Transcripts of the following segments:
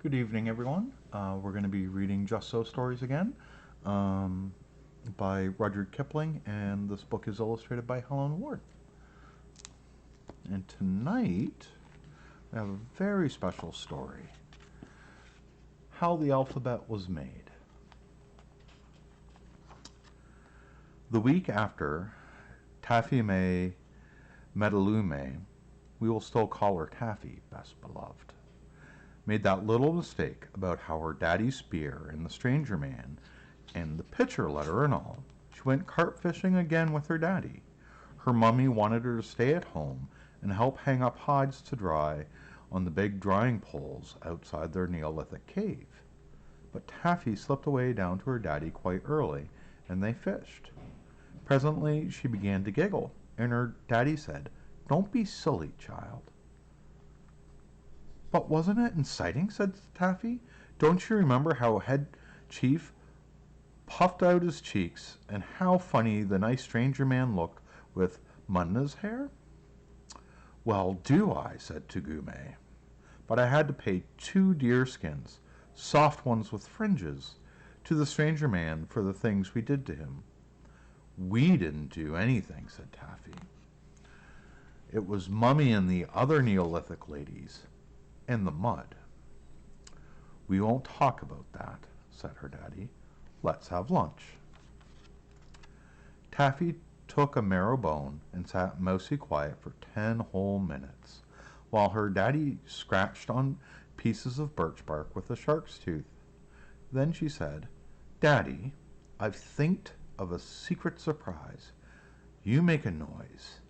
Good evening, everyone. We're going to be reading Just So stories again um, by Rudyard Kipling, and this book is illustrated by Helen Ward. And tonight, we have a very special story, How the Alphabet Was Made. The week after Taffy May Metalume, we will still call her Taffy, best beloved, made that little mistake about how her daddy's spear and the stranger man and the pitcher let her and all. She went carp fishing again with her daddy. Her mummy wanted her to stay at home and help hang up hides to dry on the big drying poles outside their Neolithic cave. But Taffy slipped away down to her daddy quite early, and they fished. Presently she began to giggle, and her daddy said, "Don't be silly, child." "But wasn't it inciting?" said Taffy. "Don't you remember how Head Chief puffed out his cheeks, and how funny the nice stranger man looked with mud in his hair?" "Well, do I?" said Tugume. "But I had to pay 2 deer skins, soft ones with fringes, to the stranger man for the things we did to him." "We didn't do anything," said Taffy. "It was Mummy and the other Neolithic ladies. In the mud." "We won't talk about that," said her daddy. "Let's have lunch." Taffy took a marrow bone and sat mousy quiet for 10 whole minutes, while her daddy scratched on pieces of birch bark with a shark's tooth. Then she said, "Daddy, I've thinked of a secret surprise. You make a noise,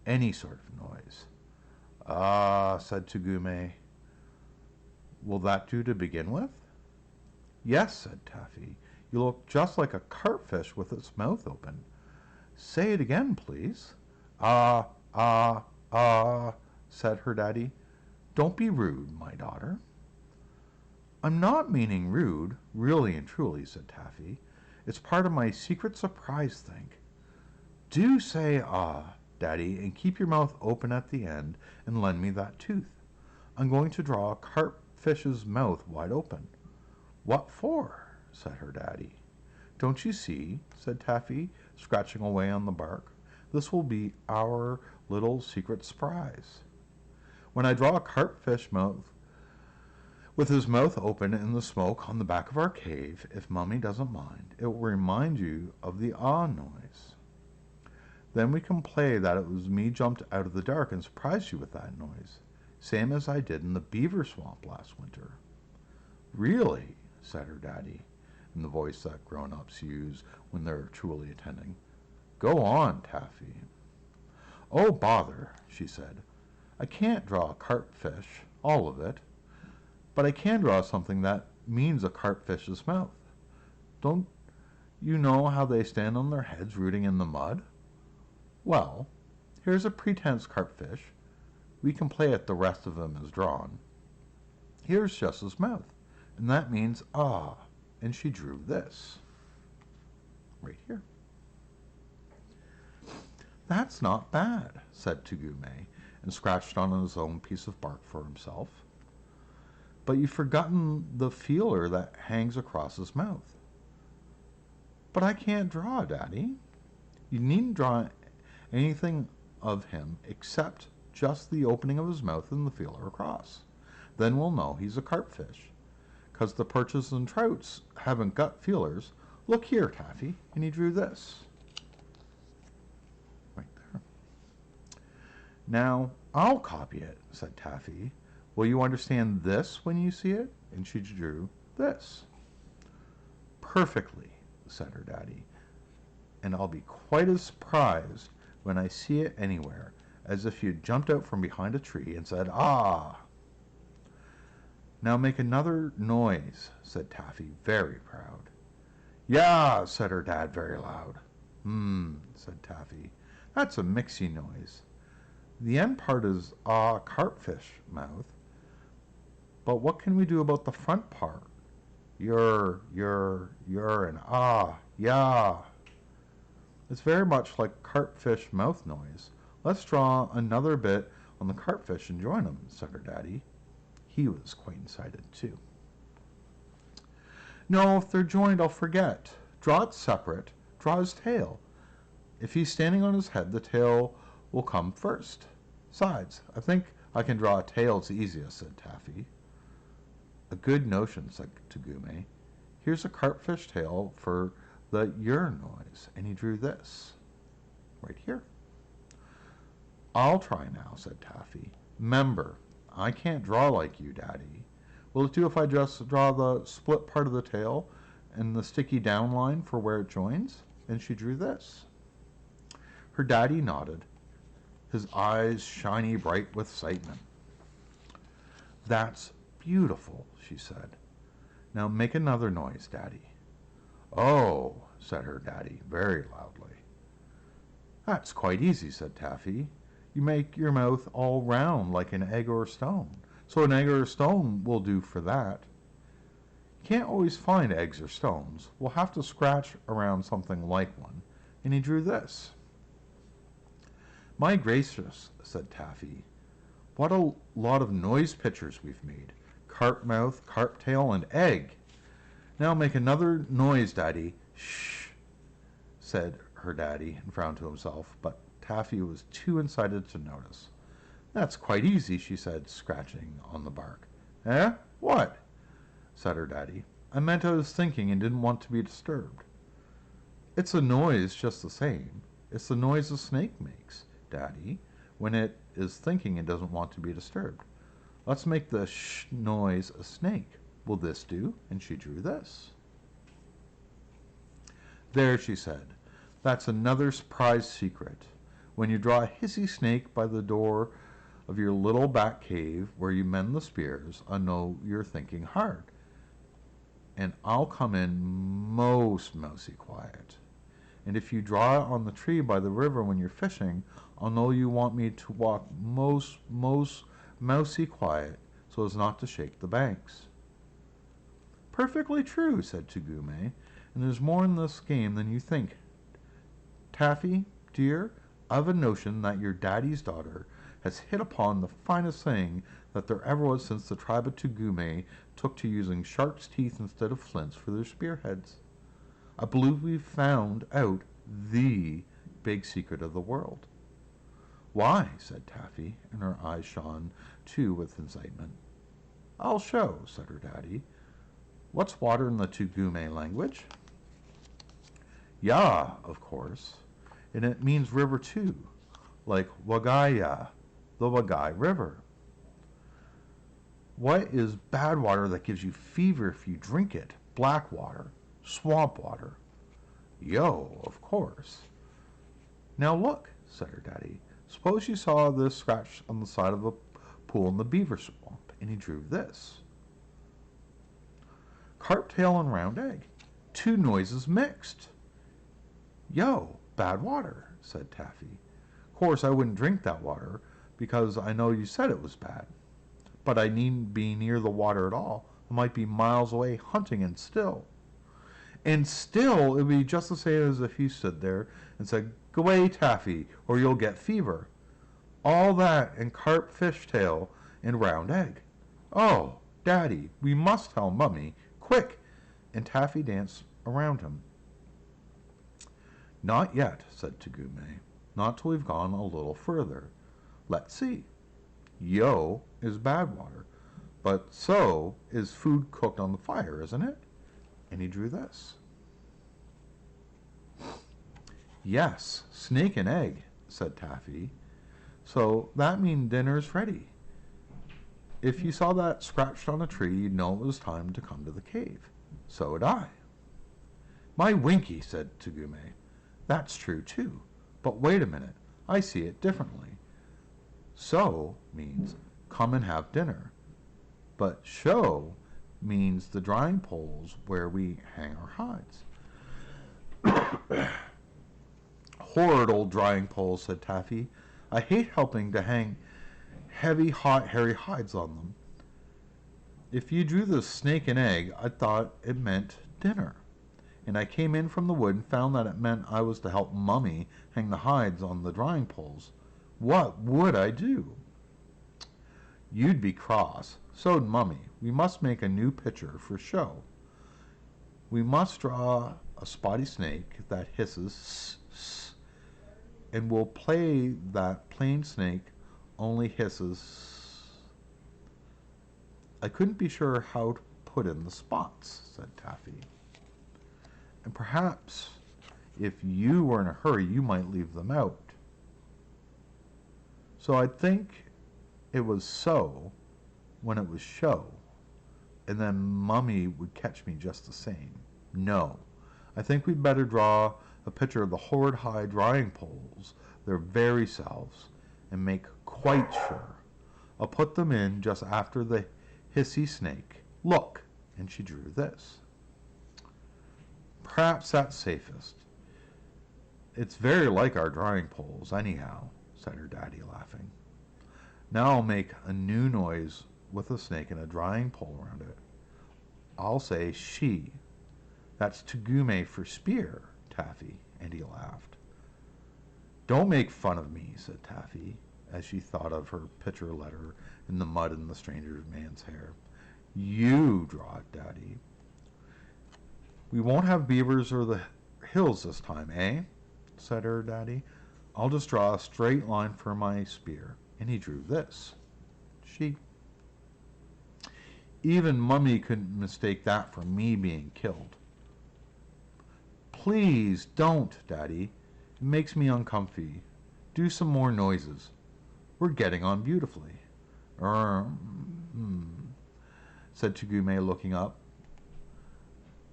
any sort of noise." "Ah," said Tugume. "Will that do to begin with?" "Yes," said Taffy. "You look just like a carpfish with its mouth open. Say it again, please." "Ah, ah, ah," said her daddy. "Don't be rude, my daughter." "I'm not meaning rude, really and truly," said Taffy. "It's part of my secret surprise thing. Do say ah, Daddy, and keep your mouth open at the end and lend me that tooth. I'm going to draw a carpfish's mouth wide open." "What for?" said her daddy. "Don't you see?" said Taffy, scratching away on the bark. "This will be our little secret surprise. When I draw a carpfish mouth with his mouth open in the smoke on the back of our cave, if Mummy doesn't mind, it will remind you of the ah noise. Then we can play that it was me jumped out of the dark and surprised you with that noise, same as I did in the beaver swamp last winter." "Really?" said her daddy, in the voice that grown-ups use when they're truly attending. "Go on, Taffy." "Oh, bother," she said. "I can't draw a carpfish, all of it, but I can draw something that means a carpfish's mouth. Don't you know how they stand on their heads rooting in the mud? Well, here's a pretense carpfish. We can play it the rest of him is drawn. Here's just his mouth, and that means ah, and she drew this. Right here." "That's not bad," said Tugume, and scratched on his own piece of bark for himself. "But you've forgotten the feeler that hangs across his mouth." "But I can't draw, Daddy." "You needn't draw anything of him except just the opening of his mouth and the feeler across. Then we'll know he's a carpfish, 'cause the perches and trouts haven't got feelers. Look here, Taffy," and he drew this. Right there. "Now, I'll copy it," said Taffy. "Will you understand this when you see it?" And she drew this. "Perfectly," said her daddy. "And I'll be quite as surprised when I see it anywhere as if you'd jumped out from behind a tree and said, 'Ah!'" "Now make another noise," said Taffy, very proud. "Yeah," said her dad very loud. Said Taffy. "That's a mixy noise. The end part is ah carpfish mouth. But what can we do about the front part? You're, and ah, yeah. It's very much like carpfish mouth noise. Let's draw another bit on the carpfish and join 'em," said her daddy. He was quite excited too. No, if they're joined, I'll forget. Draw it separate. Draw his tail. If he's standing on his head, the tail will come first. Besides, I think I can draw a tail as easiest, said Taffy. A good notion, said Tagume. Here's a carpfish tail for the yer noise, and he drew this. Right here. I'll try now, said Taffy. Remember, I can't draw like you, Daddy. Will it do if I just draw the split part of the tail and the sticky down line for where it joins? And she drew this. Her daddy nodded, his eyes shiny bright with excitement. That's beautiful, she said. Now make another noise, Daddy. Oh, said her daddy very loudly. That's quite easy, said Taffy. You make your mouth all round like an egg or a stone. So an egg or a stone will do for that. You can't always find eggs or stones. We'll have to scratch around something like one. And he drew this. My gracious, said Taffy. What a lot of noise pictures we've made. Carp mouth, carp tail, and egg. Now make another noise, Daddy. Shh, said her daddy and frowned to himself, but Taffy was too excited to notice. That's quite easy, she said, scratching on the bark. Eh? What? Said her daddy. I meant I was thinking and didn't want to be disturbed. It's a noise just the same. It's the noise a snake makes, Daddy, when it is thinking and doesn't want to be disturbed. Let's make the shh noise a snake. Will this do? And she drew this. There, she said. That's another surprise secret. When you draw a hissy snake by the door of your little back cave where you mend the spears, I know you're thinking hard. And I'll come in most mousy quiet. And if you draw it on the tree by the river when you're fishing, I'll know you want me to walk most mousy quiet so as not to shake the banks. Perfectly true, said Tagume, and there's more in this game than you think. Taffy, dear, I've a notion that your daddy's daughter has hit upon the finest thing that there ever was since the tribe of Tagume took to using shark's teeth instead of flints for their spearheads. I believe we've found out the big secret of the world. Why, said Taffy, and her eyes shone, too, with excitement. I'll show, said her daddy. What's water in the Tagume language? Ya, of course. And it means river, too, like Wagaya, the Wagai River. What is bad water that gives you fever if you drink it? Black water, swamp water. Yo, of course. Now look, said her daddy. Suppose you saw this scratch on the side of a pool in the beaver swamp, and he drew this. Carp tail and round egg. Two noises mixed. Yo, bad water, said Taffy. Of course, I wouldn't drink that water, because I know you said it was bad. But I needn't be near the water at all. I might be miles away hunting and still. And still, it would be just the same as if you stood there and said, Go away, Taffy, or you'll get fever. All that and carp fish tail and round egg. Oh, Daddy, we must tell Mummy. Quick! And Taffy danced around him. Not yet, said Tagume. Not till we've gone a little further. Let's see. Yo is bad water, but so is food cooked on the fire, isn't it? And he drew this. Yes, snake and egg, said Taffy. So that means dinner's ready. If you saw that scratched on a tree, you'd know it was time to come to the cave. So would I. My Winky, said Tagume. That's true, too. But wait a minute. I see it differently. So means come and have dinner. But show means the drying poles where we hang our hides. Horrid old drying poles, said Taffy. I hate helping to hang heavy, hot, hairy hides on them. If you drew the snake and egg, I thought it meant dinner. And I came in from the wood and found that it meant I was to help Mummy hang the hides on the drying poles. What would I do? You'd be cross. So'd Mummy. We must make a new picture for show. We must draw a spotty snake that hisses, and we'll play that plain snake only hisses. I couldn't be sure how to put in the spots, said Taffy. And perhaps if you were in a hurry, you might leave them out. So I'd think it was so when it was show, and then Mummy would catch me just the same. No, I think we'd better draw a picture of the horrid high drying poles, their very selves, and make quite sure. I'll put them in just after the hissy snake. Look, and she drew this. Perhaps that's safest. It's very like our drying poles, anyhow, said her daddy, laughing. Now I'll make a new noise with a snake and a drying pole around it. I'll say she. That's Tugume for spear, Taffy, and he laughed. Don't make fun of me, said Taffy, as she thought of her picture letter in the mud in the stranger man's hair. You draw it, Daddy. We won't have beavers or the hills this time, eh? Said her daddy. I'll just draw a straight line for my spear. And he drew this. She. Even Mummy couldn't mistake that for me being killed. Please don't, Daddy. It makes me uncomfy. Do some more noises. We're getting on beautifully. Said Tugume, looking up.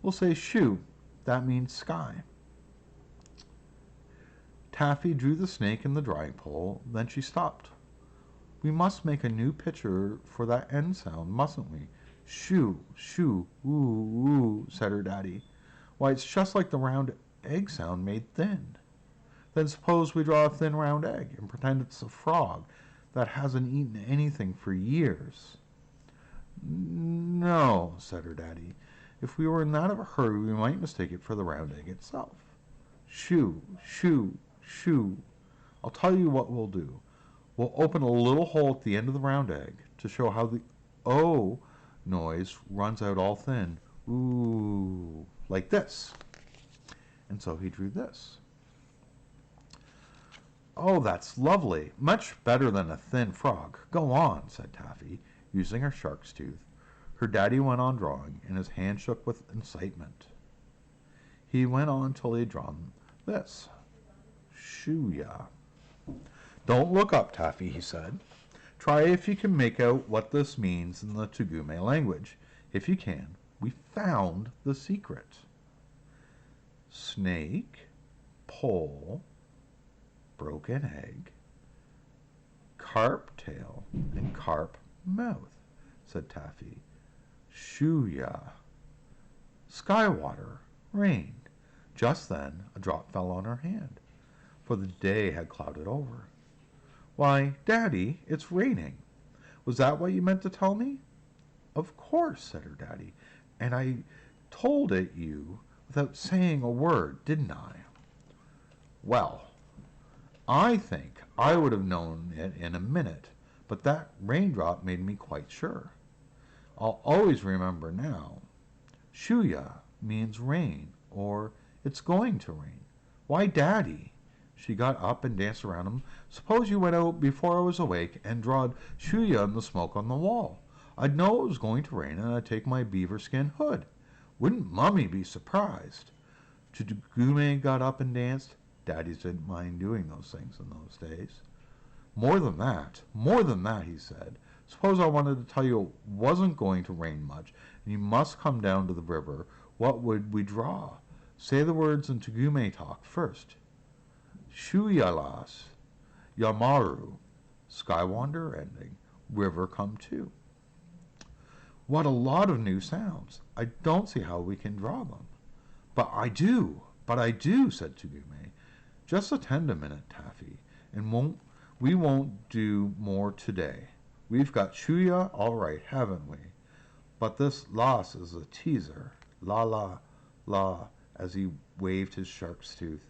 We'll say shoo. That means sky. Taffy drew the snake and the drying pole, then she stopped. We must make a new picture for that end sound, mustn't we? Shoo, shoo, ooh, ooh, said her daddy. Why, it's just like the round egg sound made thin. Then suppose we draw a thin round egg and pretend it's a frog that hasn't eaten anything for years. No, said her daddy. If we were in that of a hurry, we might mistake it for the round egg itself. Shoo, shoo, shoo. I'll tell you what we'll do. We'll open a little hole at the end of the round egg to show how the O noise runs out all thin. Ooh, like this. And so he drew this. Oh, that's lovely. Much better than a thin frog. Go on, said Taffy, using her shark's tooth. Her daddy went on drawing, and his hand shook with excitement. He went on till he had drawn this. Shoo-ya. Don't look up, Taffy, he said. Try if you can make out what this means in the Tugume language. If you can, we found the secret. Snake, pole, broken egg, carp tail, and carp mouth, said Taffy. Shoo-ya. Skywater, rain. Just then a drop fell on her hand, for the day had clouded over. Why, Daddy, it's raining. Was that what you meant to tell me? Of course, said her daddy, and I told it you without saying a word, didn't I? Well, I think I would have known it in a minute, but that raindrop made me quite sure. I'll always remember now. Shoo-ya means rain, or it's going to rain. Why, Daddy? She got up and danced around him. Suppose you went out before I was awake and drawed Shoo-ya in the smoke on the wall. I'd know it was going to rain, and I'd take my beaver skin hood. Wouldn't Mummy be surprised? Tugume got up and danced. Daddies didn't mind doing those things in those days. More than that, he said. Suppose I wanted to tell you it wasn't going to rain much, and you must come down to the river. What would we draw? Say the words in Tugume talk first. Shuyalas, Yamaru, Skywander ending, river come too. What a lot of new sounds. I don't see how we can draw them. But I do, said Tugume. Just attend a minute, Taffy, and we won't do more today. We've got Shuya all right, haven't we? But this loss is a teaser. La la la, as he waved his shark's tooth.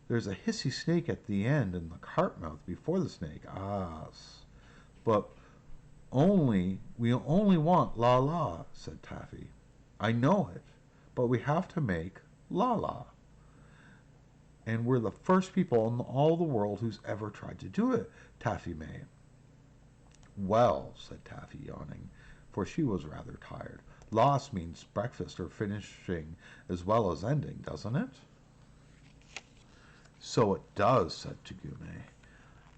There's a hissy snake at the end and the carp mouth before the snake. But we only want la la, said Taffy. I know it, but we have to make la-la. And we're the first people in all the world who's ever tried to do it, Taffy May. Well, said Taffy, yawning, for she was rather tired. Loss means breakfast or finishing as well as ending, doesn't it? So it does, said Tugume.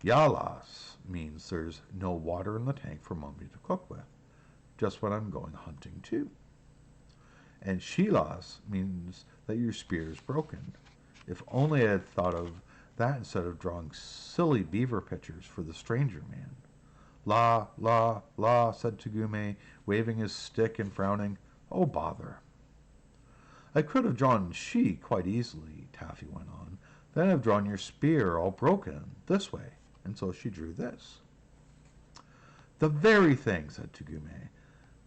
Yalas means there's no water in the tank for Mummy to cook with, just when I'm going hunting too. And Shilas means that your spear is broken. If only I had thought of that instead of drawing silly beaver pictures for the stranger man. La, la, la, said Tugume, waving his stick and frowning. Oh, bother. I could have drawn she quite easily, Taffy went on. Then I've drawn your spear all broken, this way. And so she drew this. The very thing, said Tugume.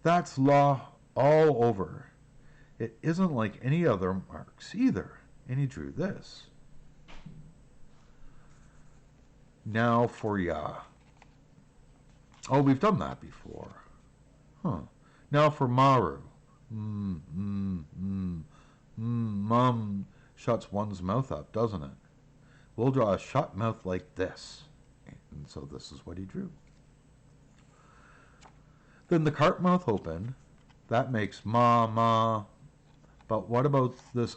That's la all over. It isn't like any other marks either. And he drew this. Now for ya. Oh, we've done that before. Huh. Now for Maru. Mum shuts one's mouth up, doesn't it? We'll draw a shut mouth like this. And so this is what he drew. Then the cart mouth opened. That makes ma, ma. But what about this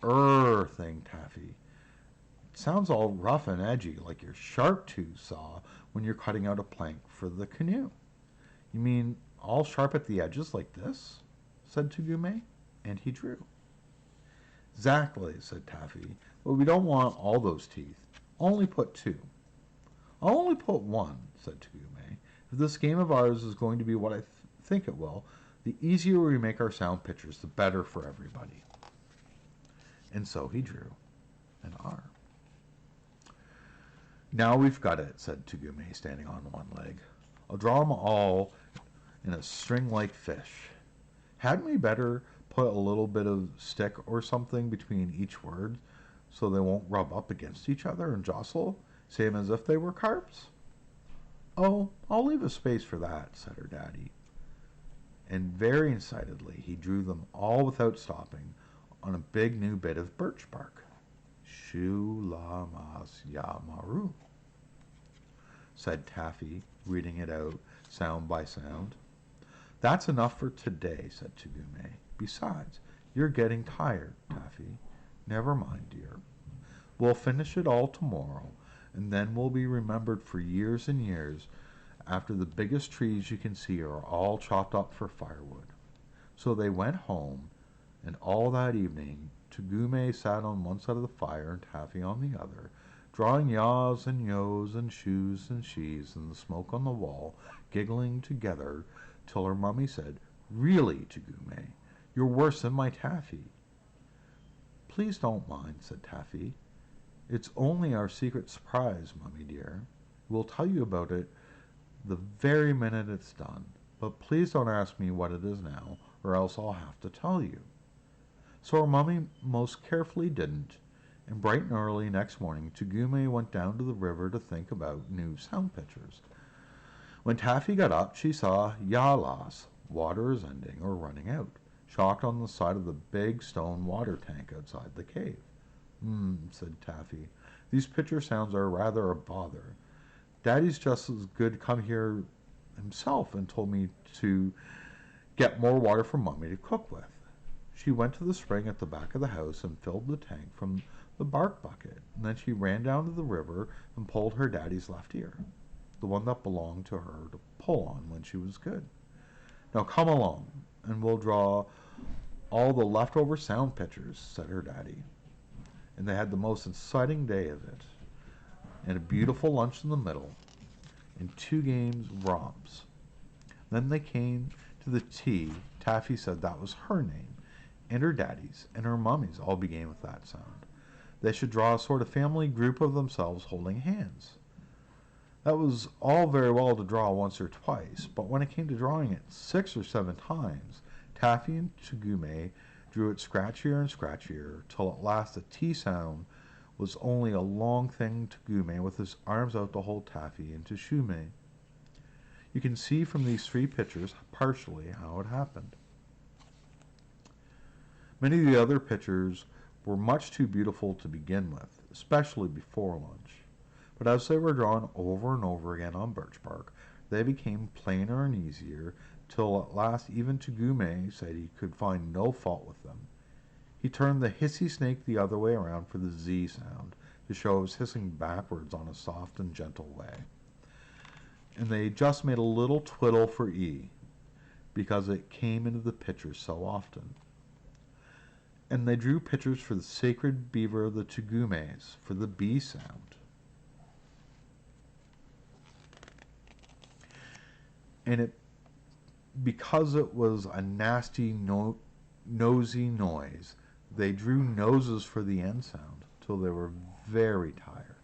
thing, Taffy? It sounds all rough and edgy, like your sharp tooth saw when you're cutting out a plank for the canoe. You mean all sharp at the edges like this? Said Tugume, and he drew. Exactly, said Taffy, but we don't want all those teeth. Only put 2. I'll only put 1, said Tugume. If this game of ours is going to be what I think it will, the easier we make our sound pictures, the better for everybody. And so he drew an R. Now we've got it, said Tugume, standing on one leg. I'll draw them all in a string like fish. Hadn't we better put a little bit of stick or something between each word so they won't rub up against each other and jostle, same as if they were carps? Oh, I'll leave a space for that, said her daddy. And very excitedly he drew them all without stopping on a big new bit of birch bark. Shu-la-mas ya-maru, said Taffy, reading it out sound by sound. That's enough for today, said Tugume. Besides, you're getting tired, Taffy. Never mind, dear. We'll finish it all tomorrow, and then we'll be remembered for years and years after the biggest trees you can see are all chopped up for firewood. So they went home, and all that evening Tugume sat on one side of the fire and Taffy on the other, drawing yaws and yos and shoes and she's in the smoke on the wall, giggling together till her mummy said, Really, Tugume, you're worse than my Taffy. Please don't mind, said Taffy. It's only our secret surprise, Mummy dear. We'll tell you about it the very minute it's done. But please don't ask me what it is now, or else I'll have to tell you. So our Mummy most carefully didn't, and bright and early next morning, Tugume went down to the river to think about new sound pictures. When Taffy got up, she saw Yalas, water is ending or running out, chalked on the side of the big stone water tank outside the cave. Said Taffy. These picture sounds are rather a bother. Daddy's just as good come here himself and told me to get more water for Mummy to cook with. She went to the spring at the back of the house and filled the tank from the bark bucket, and then she ran down to the river and pulled her daddy's left ear, the one that belonged to her to pull on when she was good. Now come along, and we'll draw all the leftover sound pictures, said her daddy. And they had the most exciting day of it, and a beautiful lunch in the middle, and 2 games romps. Then they came to the tea. Taffy said that was her name, and her daddy's, and her mummy's all began with that sound. They should draw a sort of family group of themselves holding hands. That was all very well to draw once or twice, but when it came to drawing it 6 or 7 times, Taffy and Tugume drew it scratchier and scratchier, till at last the T sound was only a long thing Tugume with his arms out to hold Taffy into Shume. You can see from these 3 pictures partially how it happened. Many of the other pictures were much too beautiful to begin with, especially before lunch. But as they were drawn over and over again on birch bark, they became plainer and easier, till at last even Tugume said he could find no fault with them. He turned the hissy snake the other way around for the Z sound, to show it was hissing backwards on a soft and gentle way. And they just made a little twiddle for E, because it came into the pictures so often. And they drew pictures for the sacred beaver of the Tugumes, for the B sound. And because it was a nasty, nosy noise, they drew noses for the N sound till they were very tired.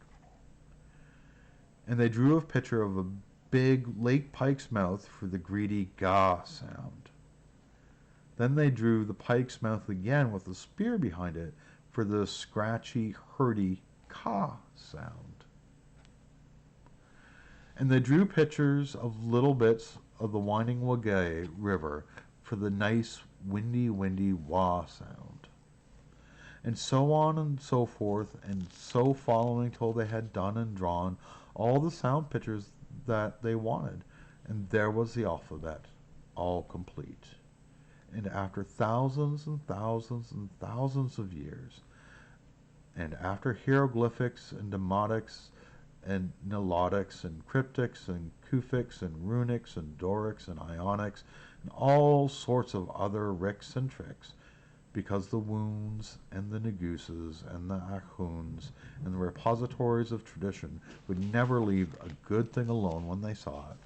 And they drew a picture of a big lake pike's mouth for the greedy ga sound. Then they drew the pike's mouth again with a spear behind it for the scratchy, hurdy ka sound. And they drew pictures of little bits of the winding Wagay River for the nice, windy wah sound. And so on and so forth, and so following till they had done and drawn all the sound pictures that they wanted. And there was the alphabet, all complete. And after thousands and thousands and thousands of years, and after hieroglyphics and demotics and nilotics and cryptics and kufics and runics and dorics and ionics and all sorts of other ricks and tricks, because the wounds and the neguses and the achuns and the repositories of tradition would never leave a good thing alone when they saw it,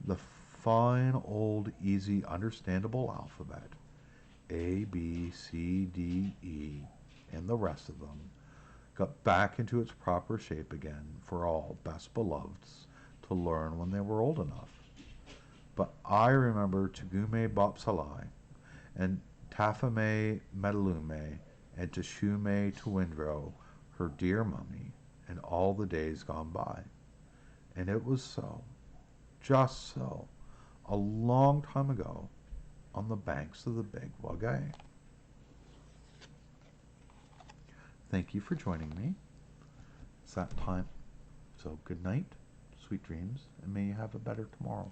the fine, old, easy, understandable alphabet, A, B, C, D, E, and the rest of them, got back into its proper shape again for all best beloveds to learn when they were old enough. But I remember Tugume Bopsalai, and Tafame Metalume, and Teshume Tuwindro, her dear mummy, and all the days gone by. And it was so, just so, a long time ago, on the banks of the Big Wagay. Thank you for joining me. It's that time. So good night, sweet dreams, and may you have a better tomorrow.